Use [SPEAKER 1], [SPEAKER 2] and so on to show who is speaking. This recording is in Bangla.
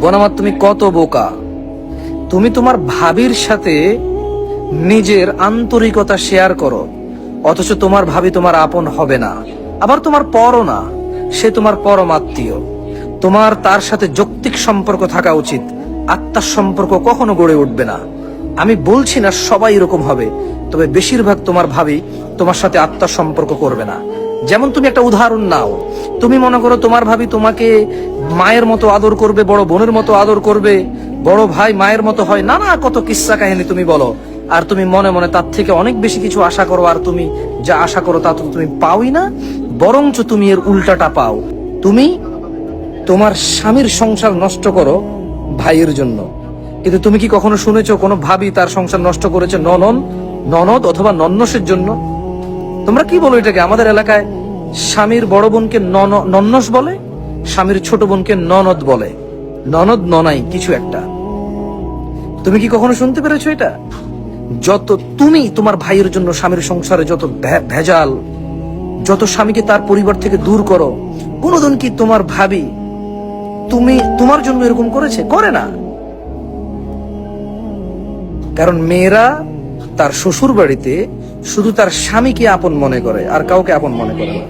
[SPEAKER 1] বনামাত তুমি কত বোকা। তুমি তোমার ভাবির সাথে নিজের আন্তরিকতা শেয়ার করো, অথচ তোমার ভাবি তোমার আপন হবে না, আবার তোমার পরও না, সে তোমার পরমাত্মীয়। তোমার তার সাথে যৌক্তিক সম্পর্ক থাকা উচিত, আত্মার সম্পর্ক কখনো গড়ে উঠবে না। আমি বলছি না সবাই এরকম হবে, তবে বেশিরভাগ তোমার ভাবি তোমার সাথে আত্মার সম্পর্ক করবে না। যেমন তুমি একটা উদাহরণ নাও, তুমি মনে করো তোমার ভাবি তোমাকে মায়ের মতো আদর করবে, বড় বোনের মতো আদর করবে, বড় ভাই মায়ের মতো হয়, নানা কত কিস্সা কাহিনী তুমি বলো, আর তুমি মনে মনে তার থেকে অনেক বেশি কিছু আশা করো, আর তুমি যা আশা করো তা তো তুমি পাওই না, বরঞ্চ তুমি এর উল্টাটা পাও। তুমি তোমার স্বামীর সংসার নষ্ট করো ভাইয়ের জন্য, কিন্তু তুমি কি কখনো শুনেছো কোনো ভাবি তার সংসার নষ্ট করেছে ননদ অথবা নন্নসের জন্য? তোমরা কি বলো এটাকে? আমাদের এলাকায় স্বামীর বড় বোনকে নন্নস বলে, স্বামীর ছোট বোনকে ননদ বলে, ননদ ননাই কিছু একটা। তুমি কি কখনো শুনতে পেরেছো এটা? যত তুমি তোমার ভাইয়ের জন্য স্বামীর সংসারে যত ভেজাল, যত স্বামীকে তার পরিবার থেকে দূর করো, কোনোদিন কি তোমার ভাবি তোমার জন্য এরকম করেছে? করে না। কারণ মেয়েরা তার শ্বশুর বাড়িতে শুধু তার স্বামীকে আপন মনে করে, আর কাউকে আপন মনে করে না।